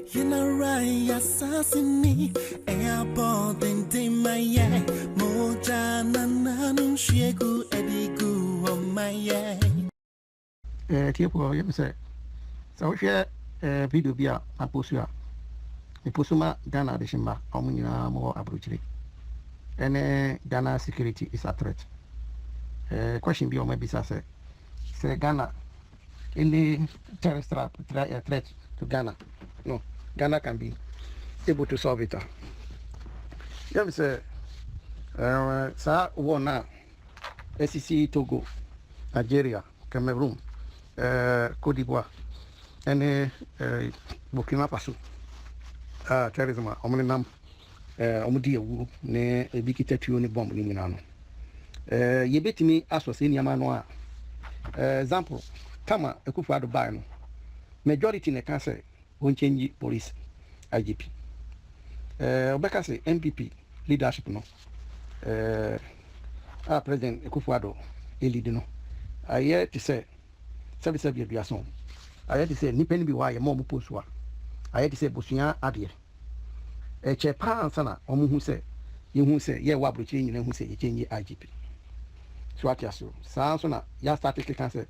You know right, assassinate. Airport and Timaya. Moja nananu shegu edigu on my Tiepo, you say. So share video via Aposua. The Posuma Ghana de Shimba, Omina more abruptly. And Ghana security is a threat. Question be on my business. Say Ghana, any terrorist threat to Ghana. No, Ghana can be able to solve it. Yeah, say, war now, SEC Togo, Nigeria, Cameroon, Côte d'Ivoire, and Burkina Faso. Terrorism, Omenam, Omudia, ne a big tattoo bomb in Milano. Ye bet me as was in Yamanoa. Example, Tama, a Kufa to buy no. Majority in the cancer won't change police, IGP. Obeka say MPP leadership no. Our President Kufuado, a leader no. I hear to say, service of your song. I hear to say, Nipen be why a mom poswa. I had to say, Busia Adia. A chairpan sana, who say, you who say, yeah, what change and who say, you change IGP. So what you so, Sansona, ya started to cancel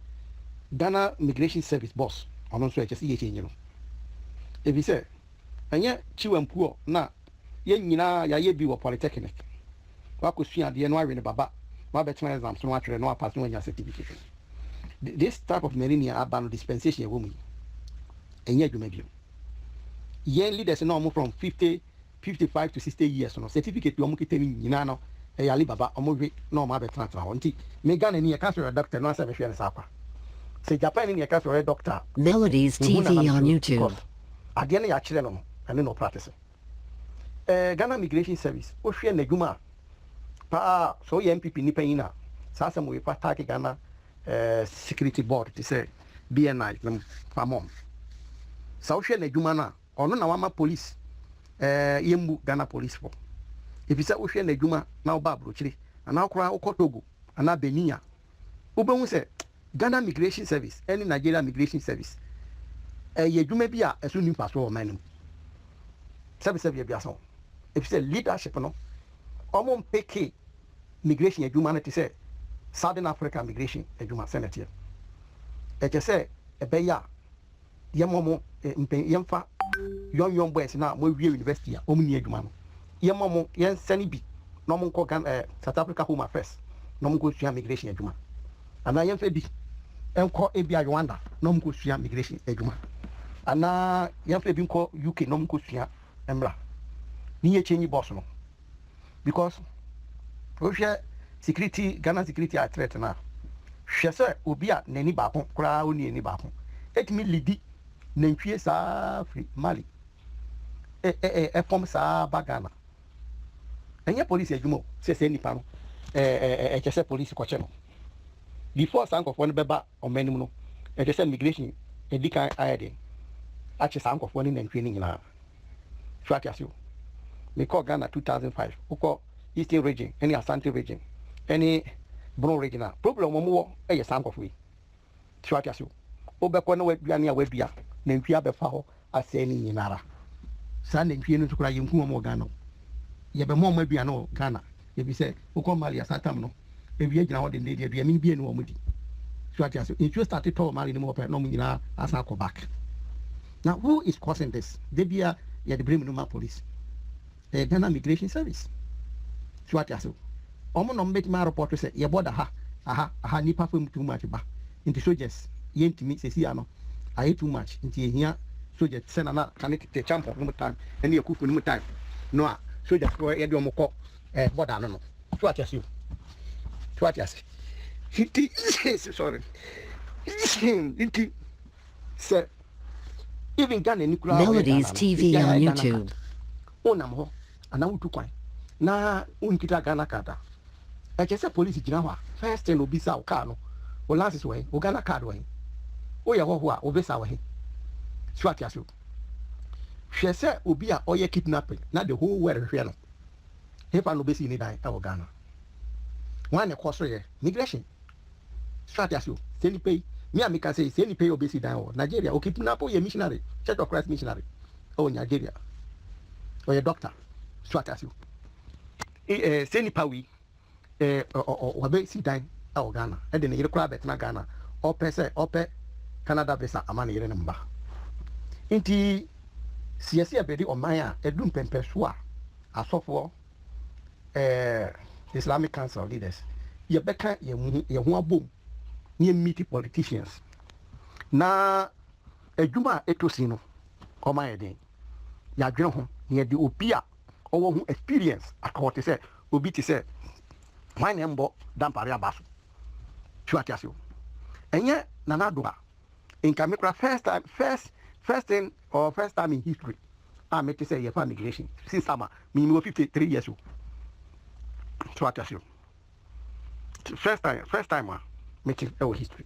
Ghana Migration Service boss, or not so just change. If you say, and yet, chew and poor, na, yena, ya be a polytechnic. What could see at the NY in a baba, my better exam, so much no passing on your certificate. This type of marine urban dispensation woman, and yet you may be. Young leaders no from 50, 55 to 60 years. No certificate you are telling you now. Hey, Alibaba, I'm no matter transfer. Until me Ghana in your country a doctor, no service and supper. Say Japan in your country a doctor. Melodies TV on YouTube. Again, your children and no practice. Ghana Migration Service. Ocean Neguma. Pa so your MPP ni payina. Sasa mo ipa take Ghana Security Board to say BNI them pamom. Sa ocean Neguma na. Ono na wama police yemu Ghana police for if you say ohwe na adwuma na oba abrochire ana akora okotogo ana benia obehu say Ghana Migration Service any Nigeria Migration Service ye adwuma bi a eso ni paso o manum service bi aso if you say leadership no omo peke migration adwuma na te say Southern Africa Migration adwuma senate e ke say e be ya yemomo yemfa young boys now we university a omu ni adwuma no ye momo yen sani bi no mo ko South Africa Home Affairs no mo ko sua migration adwuma ana yen fa bi enko e bia Rwanda no mo ko sua migration adwuma ana yen fa bi nko UK no mo ko sua emra ni ye change boss no because Russia security Ghana security are threat na hwe se obi a nani ba ko kura oni ani ba ko etimi lidi nantwie saa free Mali form saa bagana enye police adwumo se nipa no chese police ko che no before sankofo no beba omanim no chese migration edikan ayede a che sankofo no nantwie ni nyina so atiasio me call Ghana 2005 uko Eastern region any Asante region any Brown region problem mo wo sankofo yi so atiasio obekọ na waduane a wadua na ntwi abefa ho asɛ ni nyinara sa na ntwi no tukura yɛnku mo Ghana yɛbɛ mo aduane no Ghana yɛbi sɛ ukɔ Mali asatam no ebi gyina ho de ne de aduane bi enu wo mudi so ati aso ntwi started to Mali no mo pɛ no mo nyina asa kɔ back. Now who is causing this? Debia ya the bring no police Ghana Migration Service so ati aso omo no mbeti ma report say ye border ha nipa fam too much ba into soldiers yentimi sesi ano aye too much nti ehia soldier sena na kanete te champion no time ene yakufu no time no a soldier ko ye de omko border no so atiasi hiti sorry hiti say even Ghana ni kura Melodies TV on YouTube onam ho ana wutu kwan na unkita Ghana kada say police gina ho first thing obisa o car no o license we o Ghana card we o ye ho a obisa we so atiaso hwe say obi a oye kidnapping na the whole world hwe no hefa no besi ni dan e wo Ghana one e cost ye migration so atiaso send pay me a make say send pay obesi dan o Nigeria o kidnap o ye missionary Church of Christ missionary oh Nigeria or a doctor so at you say nipa wi or be si dan o Ghana and then you crab na Ghana or pe Canada visa amana yere namba inti siasi abedi o maya edum pempesua asofo Islamic Council leaders ye beka ye ho abom ni meet politicians na adwuma etosi no o maya den ya dwene ho ye di opia owo ho experience akote se obi ti se mine mbo dampare abaso tuati asio enye nanado a inka mekra first time in history I make to say your migration since summer minimum 53 years old. Tuati asio first time making our history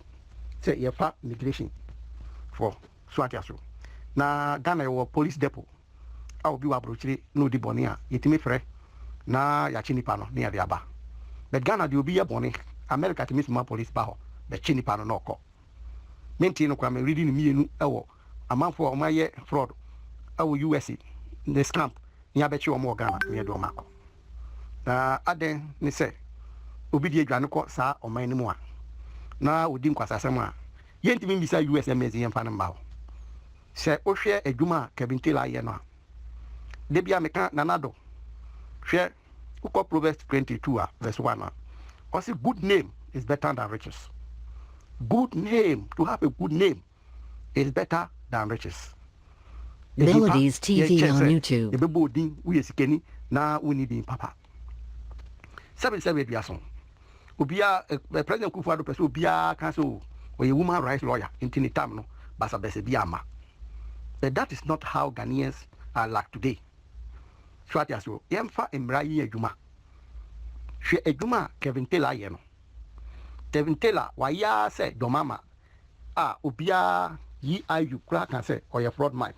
say your migration for tuati asio na Ghana your police depot I will be abrochiri no di bonia yetime frɛ na ya chinipa no ne ya aba but Ghana de obi ya boni America to miss my police ba ho the chinipa no kɔ menti no kwa me reading mienu ɛwɔ amanfo o maye fraud ɛwɔ USA the scam ne abechi o mo Ghana ne do makɔ na aden ne sɛ obi di adwane kɔ saa o man ne mu a na odi nkwasasɛm a yentimi bisa USA mezi yemfa ne mbawo sɛ ohwɛ adwuma kabintela ye no Debia meka nanado share Proverbs 22 verse 1 also good name is better than riches. Good name, to have a good name is better than riches. Melodies TV on YouTube. The boarding we is kenny now we need in papa 77 biason ubia president Kufuor person ubia council or a woman rights lawyer in time no basa bese biama. But that is not how Ghanaians are like today. Swati aso yemfa emra yi adwuma hwe adwuma Kevin Taylor ye no Kevin Taylor wa ya se domama obia yi ayu kura kan se oye fraud man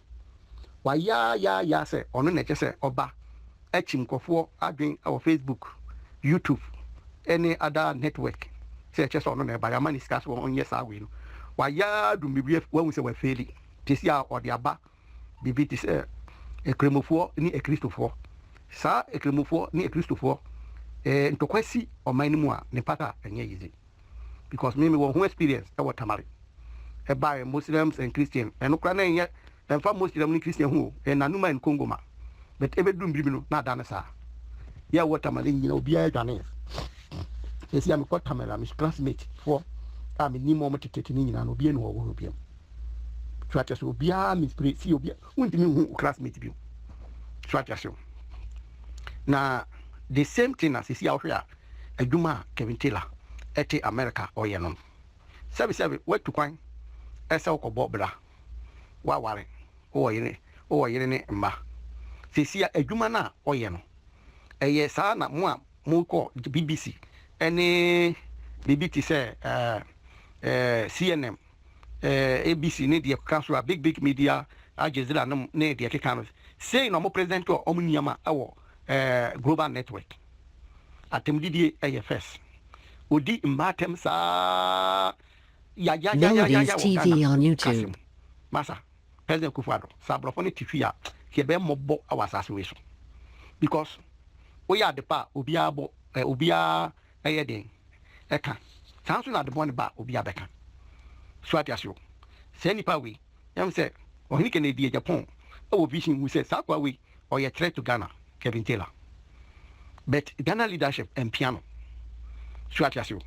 wa ya se ono na che se oba achim kofo adwen our Facebook YouTube any other network se che so ono na ba ya man discuss on yes awe no wa ya du mebie wa se wa feli tisi a ode aba bibi ti se ekremofo ni ekristofo sa ekremofo ni ekristofo ntokwasi oman mu a ne pata enye yizi because me wo ho experience e watamari e by Muslims and Christians eno kra na enye emfa Muslim ni Christian hu nanuma en Congo ma but ebedum bibi no na da na sa ya watamari nyina obi adwane esi am ko tamara mi classmate for am ni mo motete ni nyina no obi enu wo obi am Swati so bia mi spirit si obi untimi hu classmate bi Swati so na the same thing as isi ahwe a adwuma Kevin Taylor ete America oye no sebi wetu kwan ese okobo bra wa ware o yire ne mma sisi adwuma na oye no eye saa na mo a mo ko BBC ene BBC se CNN ABC ne de council big media Al Jazeera ne de kekano say no mo president o omniama awo global network atemdidi AFS odi mbatem sa ya Melodies TV on YouTube. Masa president Kufuor sabrofoni TV ya kebe mobo awasase we so because we are the pa obia bo obia eyeden eka sanso na de bon ba obia beka Swati asio say nipa we yam say ohini Kennedy Japan o vision who says sakwa we or a threat to Ghana Kevin Taylor but Ghana leadership and piano Swati asio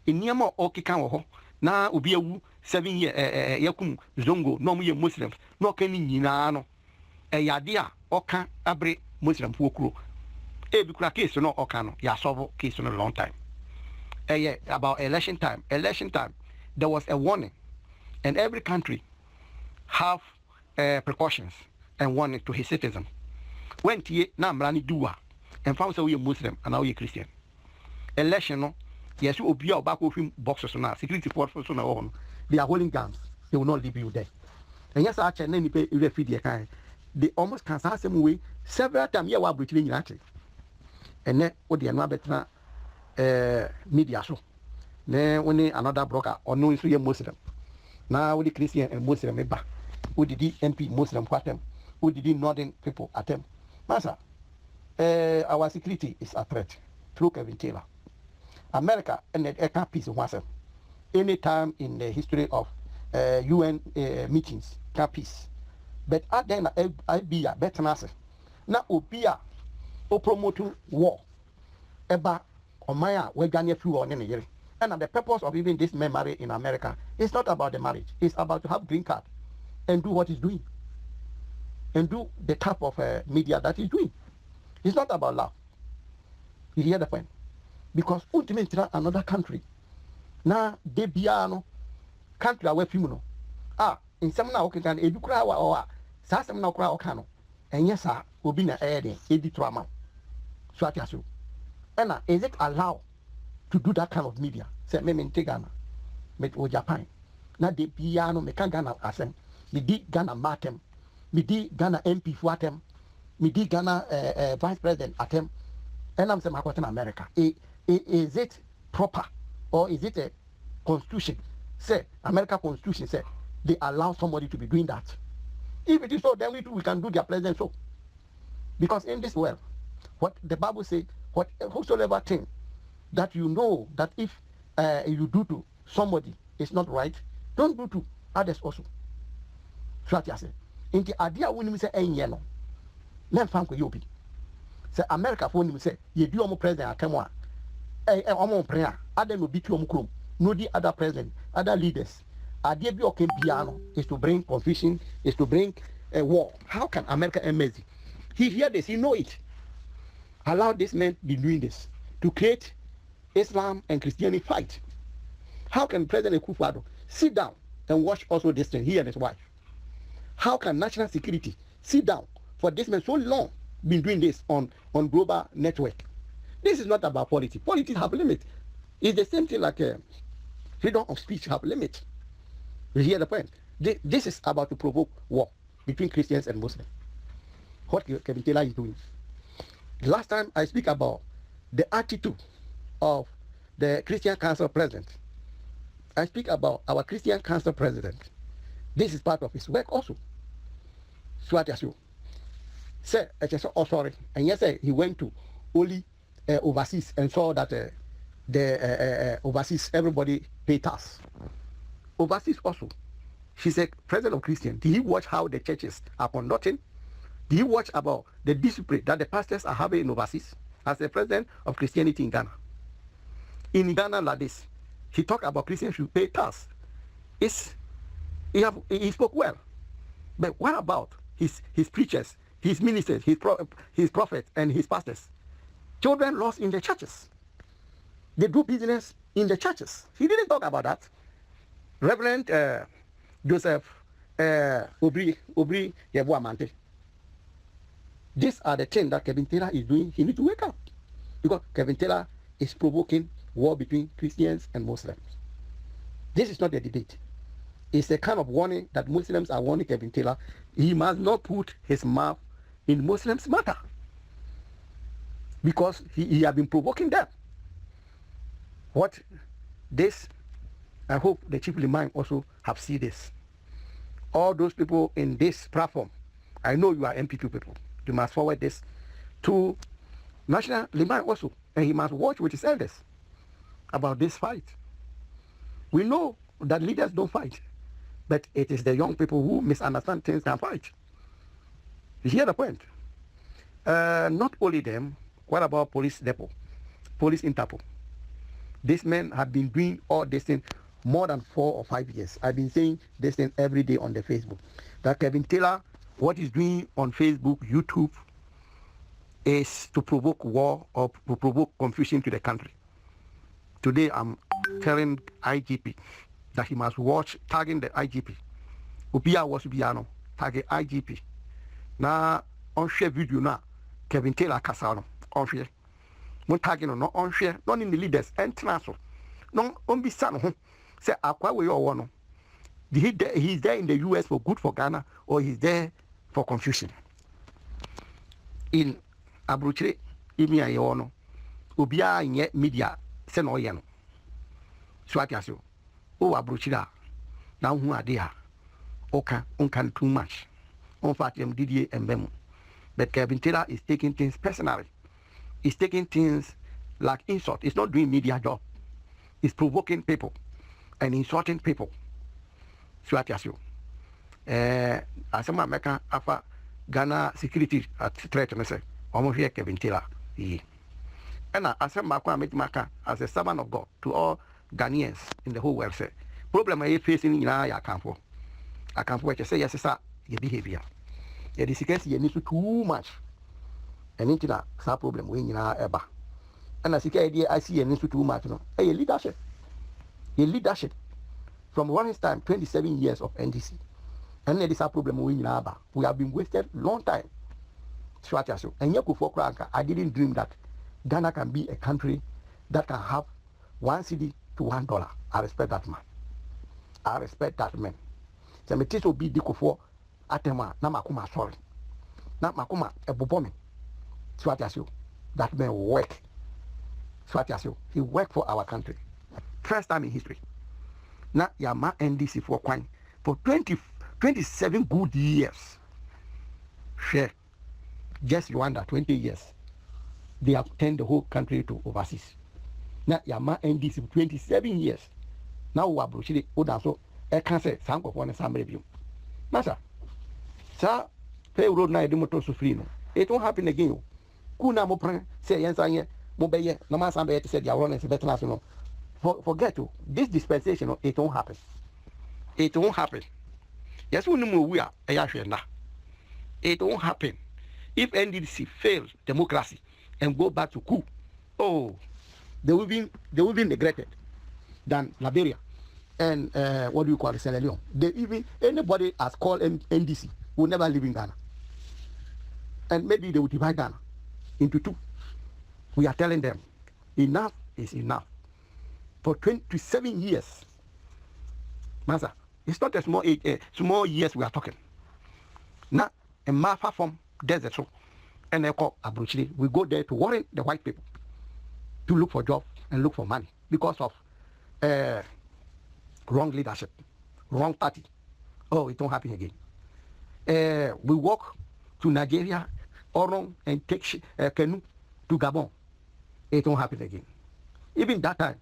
eniamo okika wo ho na obi awu 7 year yakum zongo no mo ye Muslims no kan ni nyina no yade a oka abre Muslim fuokuro bi kura case no oka no ya solve case no long time about election time there was a warning and every country have precautions and warning to his citizens when tie na mrani duwa and found say we Muslim and now we Christian election no yes obi a obako film boxes na security forces na on they are holding guns they will not leave you there and yes I check na ni pe we feed kan they almost can say some way several times here we abrochire nyina che ene wo de no abetena media so na woni another broker or no so ye Muslim na we Christian and Muslim ba we di MP Muslim kwatem who did northern people attempt. Master, our security is a threat through Kevin Taylor. America and the peace was any time in the history of UN meetings, peace. But at then I be a better answer. Now, Opia, O promote war. Eba, or Maya, we're going to on any year. And the purpose of even this man marriage in America is not about the marriage. It's about to have green card and do what he's doing. And do the type of media that he's doing. It's not about love. You hear the point? Because ultimately another country. Now, they biano country away from in some now can educate or some now cry or cano. And yes, sir, will be an air edit drama. So I tell you. And is it allowed to do that kind of media? Say, me in Ghana, me o Japan. Now the piano me can Ghana asem. Me di Ghana matem. Me di Ghana MP for atem. Me di Ghana Vice President atem. And I'm saying my question America. Is it proper or is it a constitution? Say America constitution say they allow somebody to be doing that. If it is so, then we can do their president so. Because in this world, what the Bible says, whosoever thing that you know that if you do to somebody is not right, don't do to others also. So what I say. In the idea when you say no, then find you be. Say America for when say you do almost president atemwa. Almost prayer. Other no be to almost no the other president, other leaders. Idea be okay piano is to bring confusion, is to bring a war. How can America amazing? He hear this, he know it. Allow this man be doing this to create Islam and Christianity fight. How can President Akufo-Addo sit down and watch also this thing, he and his wife? How can national security sit down for this man so long been doing this on global network? This is not about politics. Politics have limit. It's the same thing like freedom of speech have limit. You hear the point? This is about to provoke war between Christians and Muslims. What Kevin Taylor is doing. Last time I speak about the attitude of the Christian Council President. I speak about our Christian Council President. This is part of his work also. So what you say, oh sorry, and yes, he went to only overseas and saw that the overseas everybody pay tax. Overseas also, he's a president of Christian. Did he watch how the churches are conducting? Did he watch about the discipline that the pastors are having in overseas as the president of Christianity in Ghana? In Ghana like this, he talked about Christians should pay tax. He spoke well. But what about his preachers, his ministers, his prophets, and his pastors? Children lost in the churches. They do business in the churches. He didn't talk about that. Reverend Joseph Obri Yebuamante. These are the things that Kevin Taylor is doing. He needs to wake up. Because Kevin Taylor is provoking war between Christians and Muslims. This is not a debate. It's a kind of warning that Muslims are warning Kevin Taylor. He must not put his mouth in Muslims' matter. Because he has been provoking them. What this, I hope the chief Liman also have seen this. All those people in this platform, I know you are MP2 people. You must forward this to National Liman also. And he must watch with his elders about this fight. We know that leaders don't fight. But it is the young people who misunderstand things and fight. You hear the point? Not only them, what about police depot? Police Interpol. These men have been doing all this thing more than 4 or 5 years. I've been saying this thing every day on the Facebook. That Kevin Taylor, what he's doing on Facebook, YouTube, is to provoke war or to provoke confusion to the country. Today I'm telling IGP that he must watch, tagging the IGP. Ubia was Ubiano, tagging IGP. Now, on share video now, Kevin Taylor Casano, on share. One tagging or not on share, not in the leaders, and transfer. No, on be son, say, Aqua, we all want. He's there in the US for good for Ghana, or he's there for confusion. In Abruchere, Imi Ayono, Ubia in yet media, send all yano. Swatiasio. Oh, Abruchira. Now who are there? Okay, uncan too much. on fact Didier and Memo. But Kevin Taylor is taking things personally. He's taking things like insult. He's not doing media job. He's provoking people and insulting people. So I tell you, as a American, after Ghana security at threat, and I say, almost here Kevin Taylor. And as a servant of God to all Ghanaians in the whole world, say, problem I facing in I can't for. I can't for say yes, sir, your behavior. Yeah, this is you need to too much. And into that problem when you are ever. And as a idea, I see an issue too much. No, hey, leadership. Your leadership from one time, 27 years of NDC. And there is a problem when you are. We have been wasted long time. And I didn't dream that Ghana can be a country that can have 1 cedi to $1. I respect that man. I respect that man. So me teach obi di kofo atema na makuma sorry. Na makuma ebobomi. That man work. He worked for our country. First time in history. Now Yama NDC for 27 good years. Share. Just Rwanda, 20 years. They have turned the whole country to overseas. Now Yama NDC for 27 years. Now we are brochide Odanso. I can't say Sanko for some review. Master, sir, pay road na edimoto so free no. It won't happen again. Kuna mo pran say yensa mo beye no man sambe say dia run better national. Forget to this dispensation it won't happen. It won't happen. Yes, we know we are it won't happen. If NDC fails democracy and go back to coup, oh, they will be neglected than Liberia and what do you call it, Sierra Leone. They even anybody has called NDC will never live in Ghana, and maybe they will divide Ghana into two. We are telling them, enough is enough. For 27 years, Master, it's not a small years we are talking. Now, a Mafa from desert, so, and they call Abruchili. We go there to warn the white people to look for jobs and look for money because of wrong leadership, wrong party. Oh, it won't happen again. We walk to Nigeria, Orong, and take canoe to Gabon. It won't happen again. Even that time,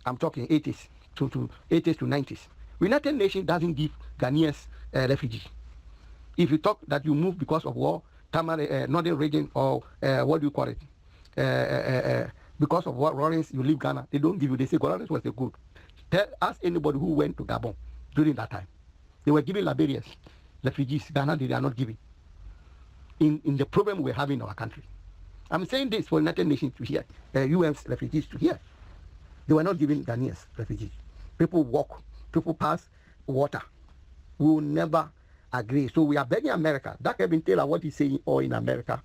I'm talking 80s to 80s to 90s. United Nations doesn't give Ghanaians refugees. If you talk that you move because of war, northern region or what do you call it? Because of war, Lawrence, you leave Ghana. They don't give you. They say Lawrence was a good. Ask anybody who went to Gabon during that time. They were giving Liberians refugees. Ghana, they are not giving. In the problem we're having in our country. I'm saying this for United Nations to hear, UN's refugees to hear. They were not giving Ghanaians refugees. People walk, people pass water. We will never agree. So we are begging America. That Kevin Taylor, what he's saying all in America,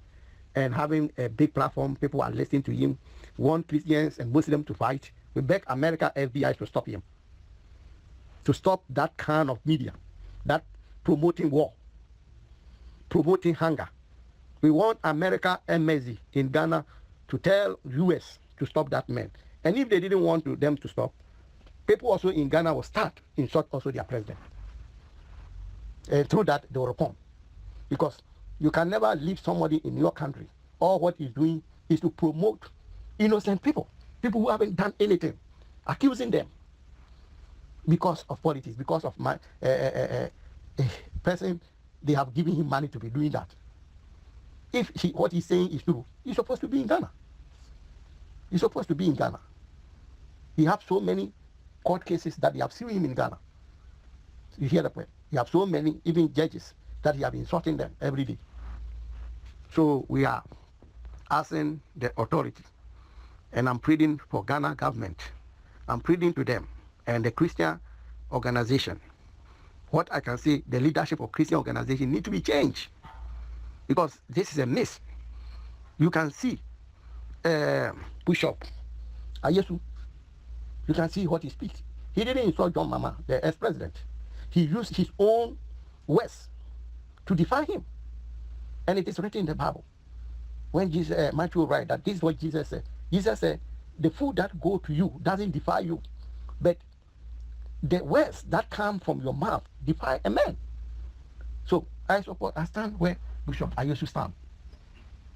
and having a big platform, people are listening to him, want Christians and Muslims to fight. We beg America FBI to stop him. To stop that kind of media, that promoting war, promoting hunger. We want America embassy in Ghana to tell US to stop that man. And if they didn't want them to stop, people also in Ghana will start insult also their president. And through that, they will respond. Because you can never leave somebody in your country. All what he's doing is to promote innocent people, people who haven't done anything, accusing them because of politics, because of my person, they have given him money to be doing that. If what he's saying is true, he's supposed to be in Ghana. He's supposed to be in Ghana. He has so many court cases that they have sued him in Ghana. You hear the point? You have so many, even judges, that he have been insulting them every day. So we are asking the authorities, and I'm pleading for Ghana government. I'm pleading to them and the Christian organization. What I can say, the leadership of Christian organization need to be changed, because this is a miss. You can see Bishop Ayesu. You can see what he speaks. He didn't insult John Mama, the ex-president. He used his own words to defy him. And it is written in the Bible. When Jesus, Matthew write that this is what Jesus said. Jesus said, the food that go to you doesn't defy you, but the words that come from your mouth defy a man. So I stand where Bishop I used to stand.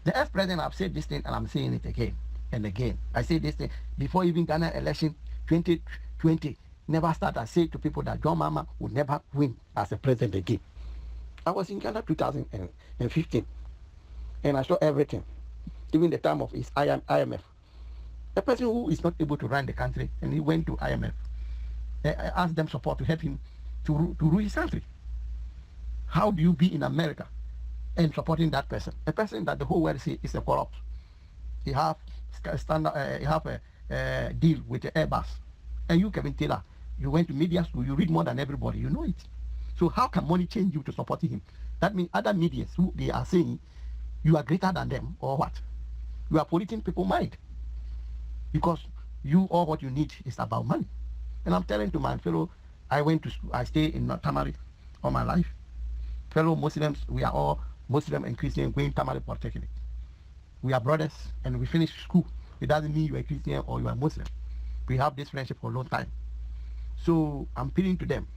The ex-president, I've said this thing and I'm saying it again and again. I say this thing before even Ghana election 2020 never start. I say to people that John Mahama will never win as a president again. I was in Ghana 2015 and I saw everything, even the time of his IMF. A person who is not able to run the country and he went to IMF. I asked them support to help him to rule his country. How do you be in America and supporting that person? A person that the whole world say is a corrupt. He have a deal with the Airbus. And you, Kevin Taylor, you went to media school, you read more than everybody, you know it. So how can money change you to supporting him? That means other medias who they are saying you are greater than them or what? You are polluting people's mind. Because you all what you need is about money. And I'm telling to my fellow, I went to school, I stay in Tamari all my life. Fellow Muslims, we are all Muslim and Christian going Tamari Polytechnic. We are brothers and we finish school. It doesn't mean you are a Christian or you are Muslim. We have this friendship for a long time. So I'm appealing to them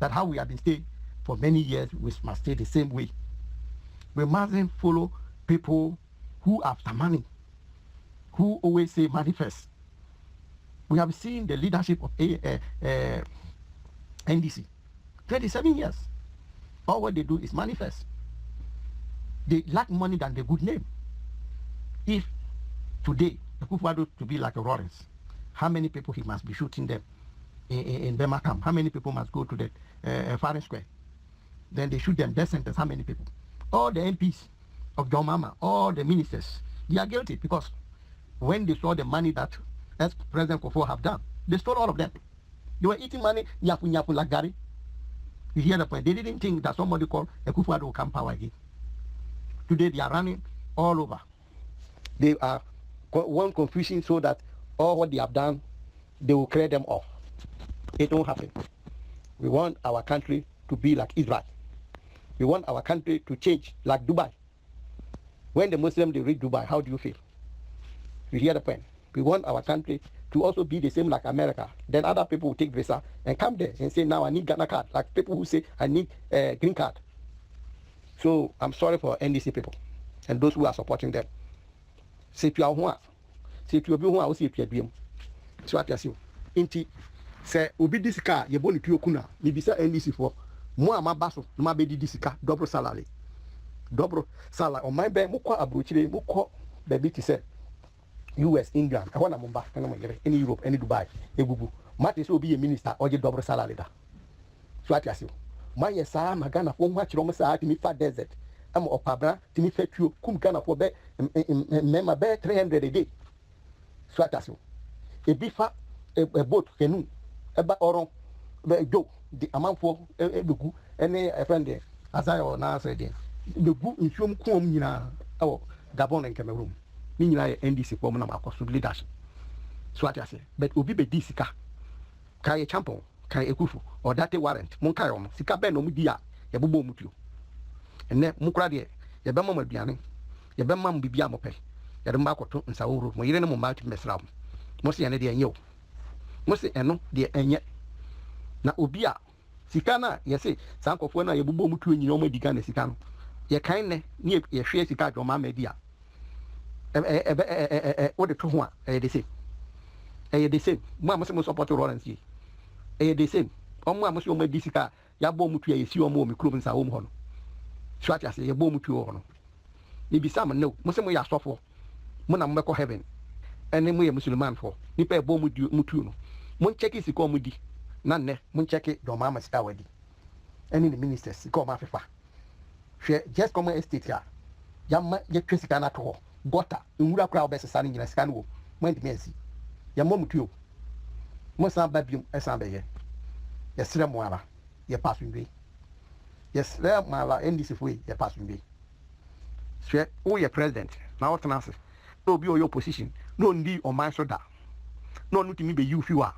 that how we have been staying for many years, we must stay the same way. We mustn't follow people who have the money, who always say manifest. We have seen the leadership of NDC, 27 years. All what they do is manifest. They lack money than the good name. If today, Akufo-Addo to be like a Lawrence, how many people he must be shooting them in Bema camp? How many people must go to the Foreign Square? Then they shoot them, death sentence, how many people? All the MPs of John Mahama, all the ministers, they are guilty because when they saw the money that ex-President Kufuor have done, they stole all of them. They were eating money, nyapu like Gary. You hear the point? They didn't think that somebody called Akufo-Addo will come power again. Today they are running all over. They are one confusion so that all what they have done, they will clear them off. It won't happen. We want our country to be like Israel. We want our country to change like Dubai. When the Muslims they reach Dubai, how do you feel? You hear the point? We want our country to also be the same like America. Then other people will take visa and come there and say, now I need Ghana card. Like people who say, I need a green card. So I'm sorry for NDC people and those who are supporting them. Say to our say to your I will see to your so what you see. Inti say obi this car you boni to kuna ni bisa NDC for mo ama baso ma be di this car double salary on my bank mo kwa abrochire mo ko baby to say US, England, I want to move any Europe, any Dubai, Egugu. Mati so be a minister or the double salary. So I tell you, my yes, I'm a Ghana for much Roma to me fat desert. I'm a pabra to me fetch you, come Ghana for bed, member bed 300 a day. So I tell you, a bifa, a boat, canoe, a bat or go, the amount for Egugu, any friend there, as I or now said, the book in Shum Kum, Gabon and Cameroon. Meaning I NDC for Monama cost leadership. So what I say, but Ubi be Disika, Kai Champo, Kai Ekufu, or that warrant, Monkayom, Sika Ben Omudia, Yabubo Mutu. And then Mukradi, Yabama Biani, Yabama Bibiamope, Yadamako and Sauru, Moyeno Multi Mesram, Mosi and the Yo. Mosi and no, dear and yet. Na Ubia, Sikana, yes, Sanko Fona, Yabubo Mutu in Yoma Digana Sikano. Ye kindly near your share Sika or Mamedia. What the two they say. They say, Mamma must support Lawrence. They say, Mamma must make this car, Yabom to a see your mom, Club and Saum Hon. Swat as a bomb to honor. Maybe some no, Muslim are soft. Mona Mako heaven. And then we a Muslim for. Nipa bomb with you, Mutuno. Mon check is a comedy. None, Mon check it, your mamma's already. And in the ministers, come Africa. Just come estate here. Yamma, get Christian at all. Gota, in Mura crowd best standing in a scan went Messi. Yamom to you. Mosa babium as I be. Yes, Ramwala, your passing day. Yes, Ramwala, and this way, your passing day. Swear, oh, your president, now what an answer. No be your position, no need on my shoulder. No, not to me be you if you are.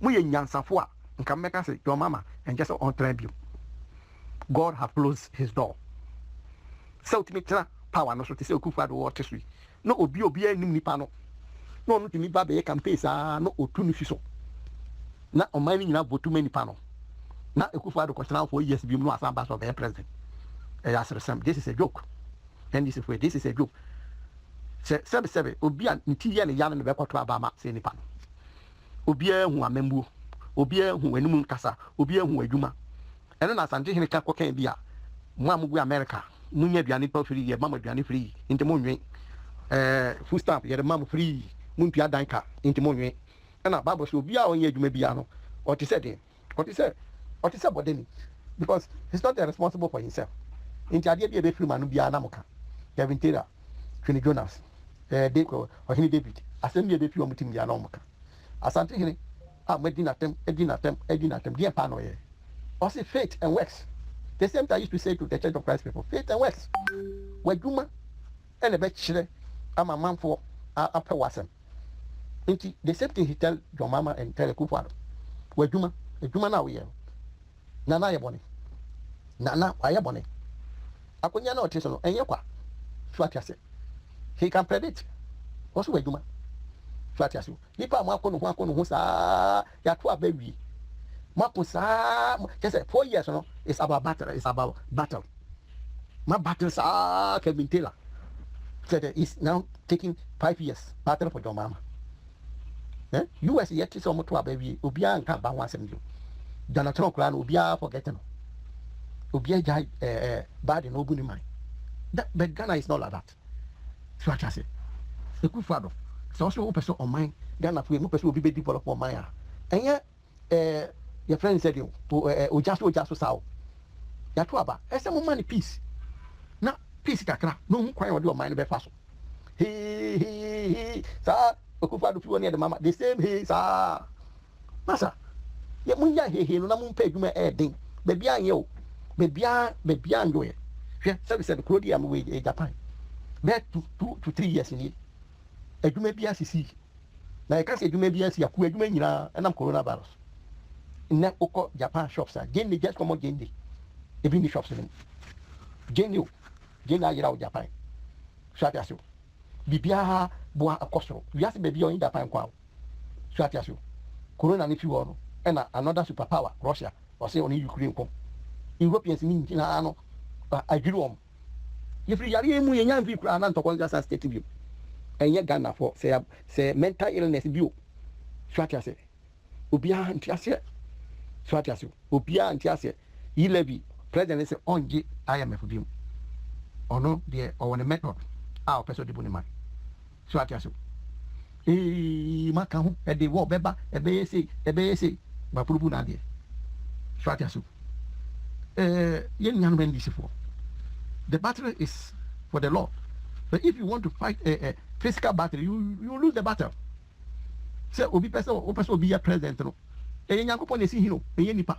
We in Yansafua, and can make us your mamma and just on tribute. God have closed his door. So to me, power no so to say Akufo-Addo water tree. No obi any nipano. No to me babe campaign no otunu fiso. Na o mani nyina votu many pano. Na Akufo-Addo question 4 years bi no as ambassador of president. This is a joke. And this is a joke. Seven, Obia, Ntia, and Yan, and Becotra Bama, say Nipan. Obia, who are Membu, Obia, who are Kasa, Obia, who are Juma. And then as I'm taking a cap can be a Mamu America, Munya Dianipo free, Mamma Diani free, into Moon, full stamp, yet a mamma free, Mumpia Danka, into Moon. And a Baba should be on ye, you may be ano, or to say, what he said, what then, because he's not responsible for himself. Into idea be a free man, be a Namoka, Kevin Taylor, Trini Jonas, Deco, or Henry David, assembly a few meeting the Anomoka. As I'm taking it, I'm making attempt, dear Panoye. Or say faith and works. The same thing I used to say to the Church of Christ people, faith and works. Where Juma and a bachelor, I'm a man for upper wasm. The same thing he tell your mama and tell a Kufado. Where Juma now we are. Nana Yaboni. Nana Ayaboni. I couldn't know Tisson and Yakwa. Swatiase. He can predict. Also, where Juma. Swatiasu. Nipa Makon, Husa, Yatua baby. Mapusa, just 4 years, no, it's about battle. It's about battle. My battles are Kevin Taylor. Said it's now taking 5 years. Battle for your mama. US yet is almost to a baby. Ubia and Kaba once and you. Jonathan Clan, Ubia forgetting. Ubia bad in Obuni mind. But Ghana is not like that. So I say, the good father. It's also a person on mine. Ghana, we will be developed for Maya. And yet, your friend said you, just so. Yatuaba, as a money peace. Now, peace, no cry or do a mind be fast. He, sir, Okufa near the mama, the same he, sir. Massa, yet when he, no one paid you my adding, baby, I know, baby, I know it. So said, Claudia, I'm away in Japan. Back to 2 to 3 years in it. And you may be as you see. Now I can't say you may be as you are, and I'm coronavirus. In that Japan shops are Jenny just come on Jenny. Even the shops in them. Jenny, Japan. Shatiasu. Bibia Boa Acosto. We ask baby in Japan. Shatiasu. Corona if you want. And another superpower, Russia, or say only Ukraine. Europeans mean Tinano. I grew if you are a young people are not to call just state view. And yet Ghana for say mental illness view. Shatiasu. Ubia Antiasia. Swatiasu, Upia and Tiasia, ye levy, President on G. IMF view. Or no, dear, or on a method, our person de Bunima. Swatiasu. Macau, at the war, Beba, a BSC, Bapuruna, dear. Swatiasu. Young man, this for. The battle is for the law. But if you want to fight a physical battle, you lose the battle. So, Obi person will be a president. And young upon the sea, you know, a nipa.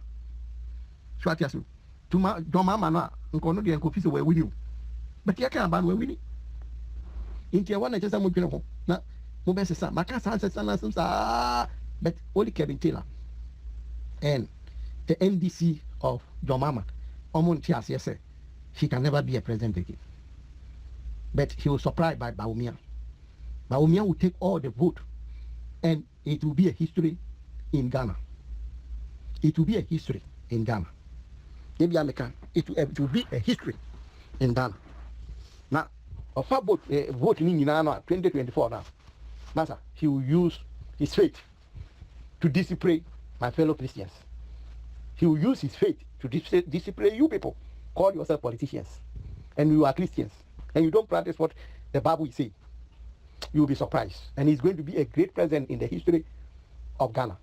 Swatiasu. To my Mama, and Conodia and Coffee away with you. But you can't ban where we need. In Tia 1, I just am moving home. Now, Mobessa, Macas, but only Kevin Taylor. And the NDC of John Mama, Omon Tias, yes, sir. He can never be a president again. But he was surprised by Baumia. Baumia will take all the vote, and it will be a history in Ghana. It will be a history in Ghana. Maybe it will be a history in Ghana. Now, of our vote in 2024 now, Master, he will use his faith to discipline my fellow Christians. He will use his faith to discipline you people. Call yourself politicians, and you are Christians, and you don't practice what the Bible is saying. You will be surprised, and he's going to be a great president in the history of Ghana,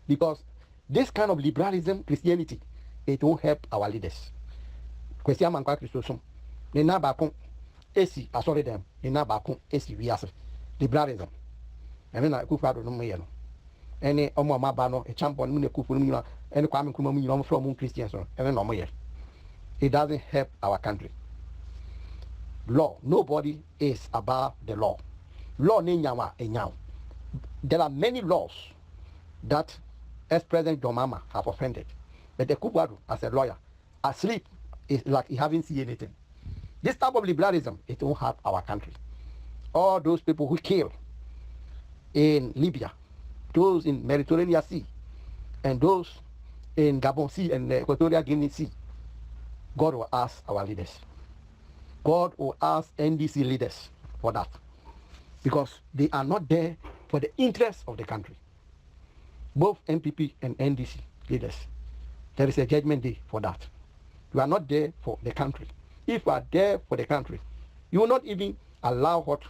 because this kind of liberalism, Christianity, it won't help our leaders. Question man kwa Christosum. Ni na bakon esi asori dem. Ni na bakon esi wiase. Liberalism. Ene na Akufo-Addo no me no. Ene omo amaba no e champion mu na Akufo no mu no. Ene Kwame Nkrumah mu no from Christians no. Ene no mo ye. It doesn't help our country. Law. Nobody is above the law. Law ni nyawa enyaw. There are many laws that ex-President John Mahama have offended. But the Akufo-Addo, as a lawyer, asleep, is like he haven't seen anything. This type of liberalism, it won't help our country. All those people who kill in Libya, those in Mediterranean Sea, and those in Gabon Sea and Equatorial Guinea Sea, God will ask our leaders. God will ask NDC leaders for that. Because they are not there for the interests of the country. Both NPP and NDC leaders, there is a judgment day for that. You are not there for the country. If you are there for the country, you will not even allow what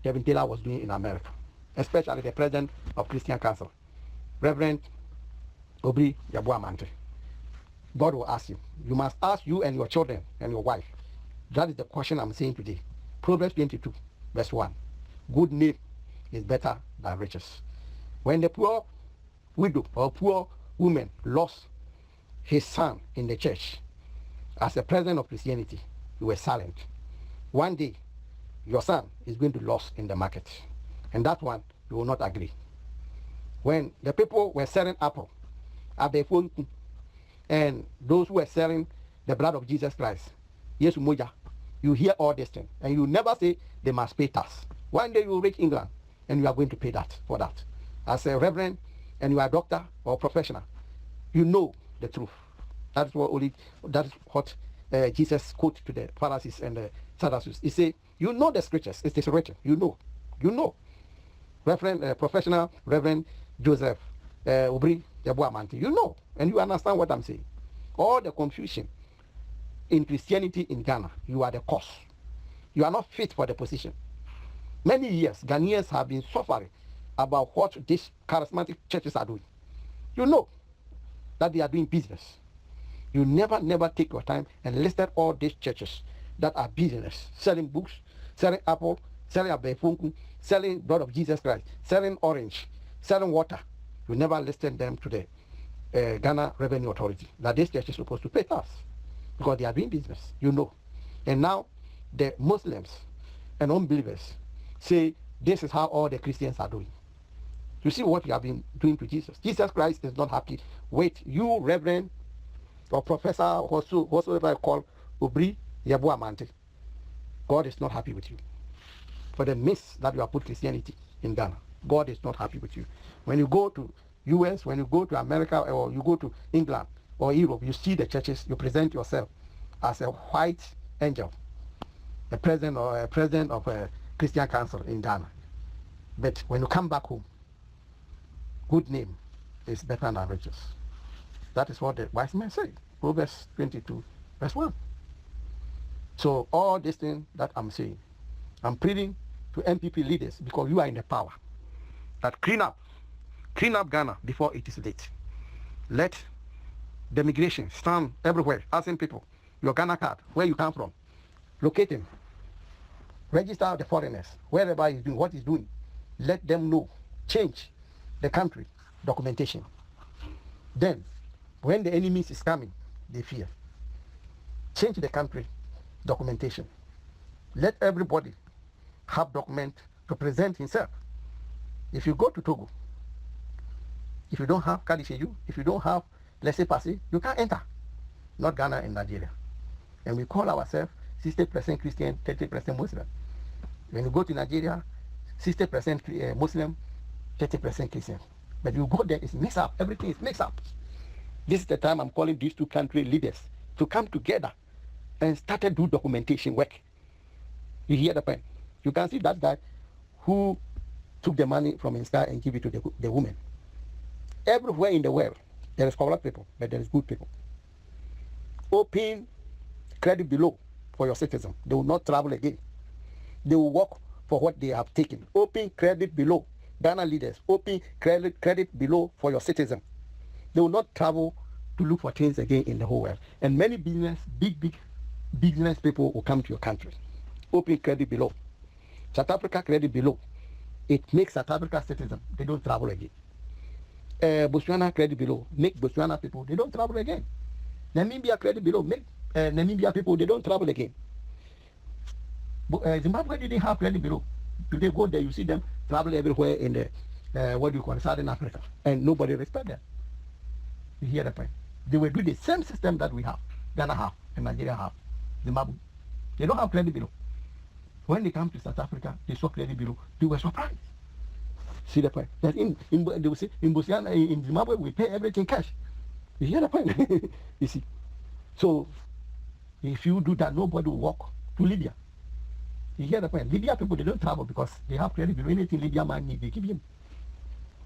Kevin Taylor was doing in America, especially the president of Christian Council, Reverend Obri Yabuamante. God will ask you. You must ask you and your children and your wife. That is the question I'm saying today. Proverbs 22, verse 1. Good name is better than riches. When the poor widow or poor woman lost his son in the church, as a president of Christianity, you were silent. One day, your son is going to lose in the market. And that one, you will not agree. When the people were selling apple at the phone, and those who were selling the blood of Jesus Christ, yes, Moja, you hear all this thing, and you never say they must pay tax. One day you will reach England, and you are going to pay that for that. As a reverend, and you are a doctor or professional, you know the truth. That is what Jesus quote to the Pharisees and the Sadducees. He say, you know the scriptures. It is written. You know. Reverend, professional Reverend Joseph Obri Yabuamante. You know, and you understand what I'm saying. All the confusion in Christianity in Ghana, you are the cause. You are not fit for the position. Many years, Ghanaians have been suffering about what these charismatic churches are doing. You know that they are doing business. You never take your time and list all these churches that are business, selling books, selling apple, selling abefunku, selling blood of Jesus Christ, selling orange, selling water. You never listed them to the Ghana Revenue Authority that this church is supposed to pay tax because they are doing business, you know. And now the Muslims and unbelievers say this is how all the Christians are doing. You see what you have been doing to Jesus. Jesus Christ is not happy with you, Reverend or Professor, whatsoever I call Obri Yabuamante. God is not happy with you for the mess that you have put Christianity in Ghana. God is not happy with you. When you go to US, when you go to America, or you go to England or Europe, you see the churches, you present yourself as a white angel, a president of a Christian Council in Ghana. But when you come back home, good name is better than riches. That is what the wise men say. Proverbs 22, verse 1. So all these things that I'm saying, I'm pleading to NPP leaders because you are in the power. That clean up Ghana before it is late. Let the migration stand everywhere, asking people, your Ghana card, where you come from, locate him, register the foreigners, wherever he's doing, what he's doing. Let them know, change the country documentation. Then, when the enemy is coming, they fear. Change the country documentation. Let everybody have document to present himself. If you go to Togo, if you don't have Kadisheju, if you don't have laissez-passer, you can't enter. Not Ghana and Nigeria. And we call ourselves 60% Christian, 30% Muslim. When you go to Nigeria, 60% Muslim, 30% Christian. But you go there, it's mixed up. Everything is mixed up. This is the time I'm calling these two country leaders to come together and start to do documentation work. You hear the point? You can see that guy who took the money from his car and give it to the woman. Everywhere in the world, there is corrupt people, but there is good people. Open credit below for your citizens. They will not travel again. They will work for what they have taken. Open credit below. Ghana leaders, open credit below for your citizens. They will not travel to look for things again in the whole world. And many business, big business people will come to your country. Open credit below. South Africa credit below. It makes South Africa citizens, they don't travel again. Botswana credit below. Make Botswana people, they don't travel again. Namibia credit below. Make Namibia people, they don't travel again. Zimbabwe didn't have credit below. Today go there, you see them travel everywhere in the, what do you call it, Southern Africa. And nobody respect them. You hear the point? They will do the same system that we have, Ghana have, and Nigeria have, Zimbabwe. They don't have credit below. When they come to South Africa, they saw credit below. They were surprised. See the point? That they will say, in Botswana, in Zimbabwe, we pay everything cash. You hear the point? You see? So, If you do that, nobody will walk to Libya. You hear the point? Libya people, they don't travel because they have credit below. Anything Libya man need, they give him.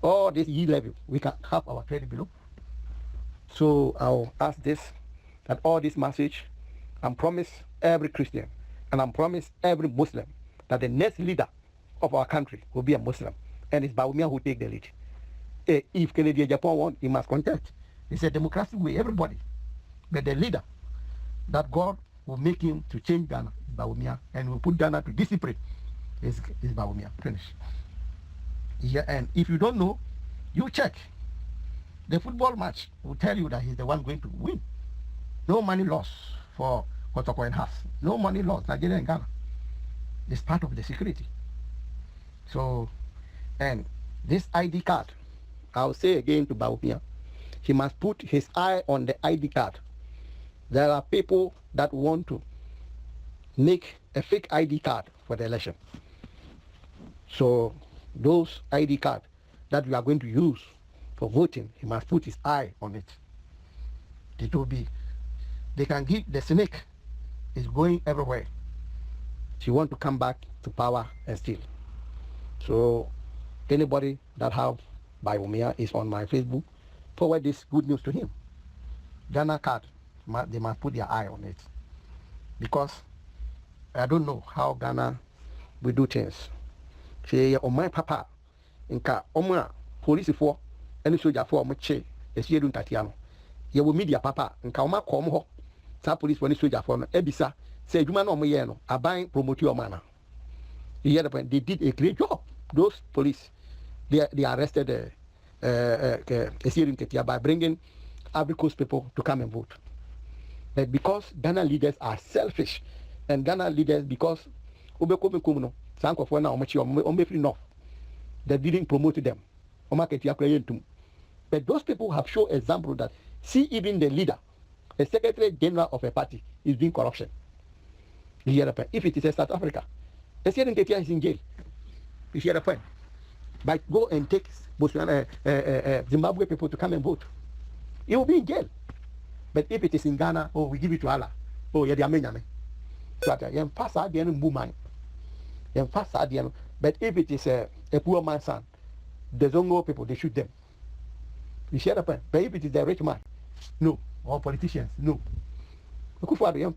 All this E-level, we can have our credit below. So I'll ask this, that all this message, I'm promise every Christian, and I'm promise every Muslim, that the next leader of our country will be a Muslim. And it's Bawumia who take the lead. If Kennedy Japan won, he must contest. It's a democratic way, everybody. But the leader that God will make him to change Ghana is Bawumia, and will put Ghana to discipline is Bawumia. Finish. Yeah, and if you don't know, you check. The football match will tell you that he's the one going to win. No money loss for Kotoko and Haas. No money loss, Nigeria and Ghana. It's part of the security. So, and this ID card, I'll say again to Bawumia, he must put his eye on the ID card. There are people that want to make a fake ID card for the election. So those ID cards that we are going to use for voting, he must put his eye on it. It will be, they can give, the snake is going everywhere. She want to come back to power and steal. So anybody that have Bawumia is on my Facebook, forward this good news to him. Ghana card, they must put their eye on it. Because I don't know how Ghana will do things. Say, on my papa, inka omra police for any soldier for much Aseidu Nketia. You will media papa, inka oma come ho. Sa police for any soldier for ebisa. Say, you man no me no. I buy promote your man. You hear the point? They did a great job. Those police, they arrested Aseidu Nketia by bringing Ivory Coast people to come and vote. But because Ghana leaders are selfish, and Ghana leaders, because they didn't promote them. But those people have shown example that see even the leader, the secretary general of a party is doing corruption. If it is a South Africa, Aseidu Nketia is in jail. You hear the point? But go and take Zimbabwe people to come and vote. He will be in jail. But if it is in Ghana, oh, we give it to Allah. Oh, yeah, they are many. But if it is a poor man's son, the Zongo people, they shoot them. You share the point. But if it is the rich man, no. Or politicians, no. So again,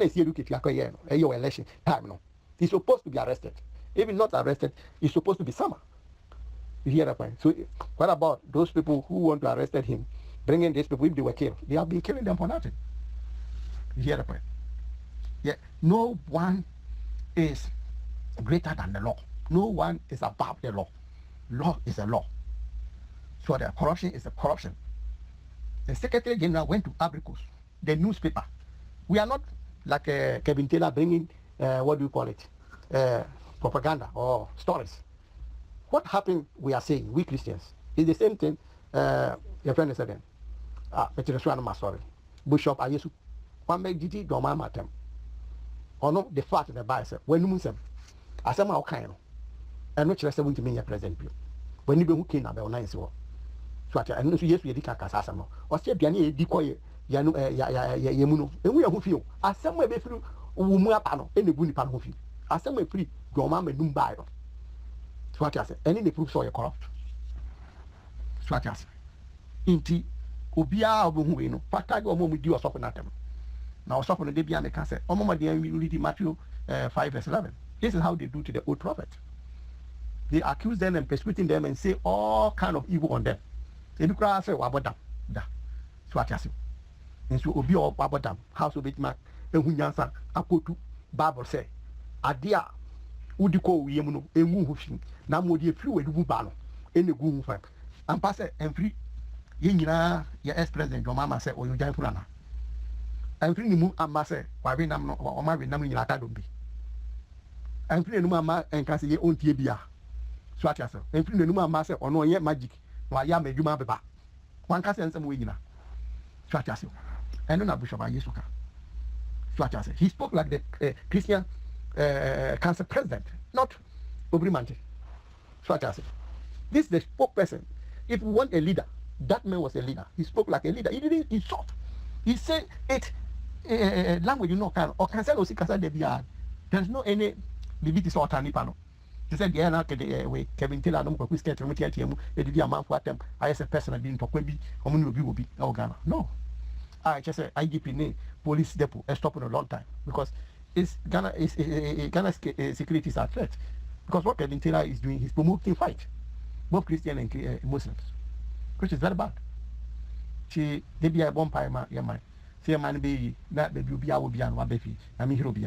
Aseidu Nketia, your election time, no. He's supposed to be arrested. Even not arrested, he's supposed to be summoned. You hear the point? So what about those people who want to arrest him, bringing these people if they were killed? They have been killing them for nothing. You hear the point? Yeah, no one is greater than the law. No one is above the law. Law is a law. So the corruption is a corruption. The Secretary General went to Ivory Coast, the newspaper. We are not like Kevin Taylor bringing, what do you call it, propaganda or stories. What happened, we are saying, we Christians, is the same thing, your friend is saying, sorry, Bishop Ayesu, one make DT, don't mind matem. Or no, the fact in the Bible, when you move them, as some how kind of, and not just 70 million present view. When you who came about 9 so. So I know yes, we did Casasano, or say Biani, decoy, Yanu, Yamuno, and we are who feel, as somewhere be through Umapano, and the Bunny Pano, as somewhere free, your mamma and Numbairo. So what I say, any proof so you corrupt. So what I say, inti Obia Obuino, Patago Momu do a soften at them. Now soften the Debian can say, oh Mama dear, we read Matthew 5:11. This is how they do to the old prophet. They accuse them and persuading them and say all kind of evil on them. They do cry say Wabodam. Da. So what I say. And so Obi or Wabodam, house of it mark, and Hunyansan, Akotu, Bible say, Adia. Udiko Yemuno, a moving, now more dear few with Bubano, in the Goon Fab. And pass it and free Yina, your ex president, your mamma said, or your giant Purana. I'm free Moon and Massa, why we nam or my numbering in Academy. I'm free Numa and can see your own Tibia. Swatasa, and free Numa Massa or no yet magic, while Yam and Juma Baba. One can send some winner. Swatasa, and no Bishop Ayesuka. Swatasa, he spoke like the Christian. Council president, not Obrimante. So I say, this is the spokesperson. If we want a leader, that man was a leader. He spoke like a leader. He didn't insult. He said it language you know can or can say no kasa de bia. There's no any limit or tani pano. He said yeah na we Kevin Taylor no ko skirt mu tiatiemu e didi amanfo atem I say person be ntokwa bi omo ni obi obi e Ghana. No. I just say IGP name police depot stop in a long time because it's Ghana is Ghana's security is at threat because what Kevin Taylor is doing, he's promoting fight, both Christian and Muslims, which is very bad. They be a bomb pie, my man. See a man be that baby will be our baby and one baby. I mean, he'll be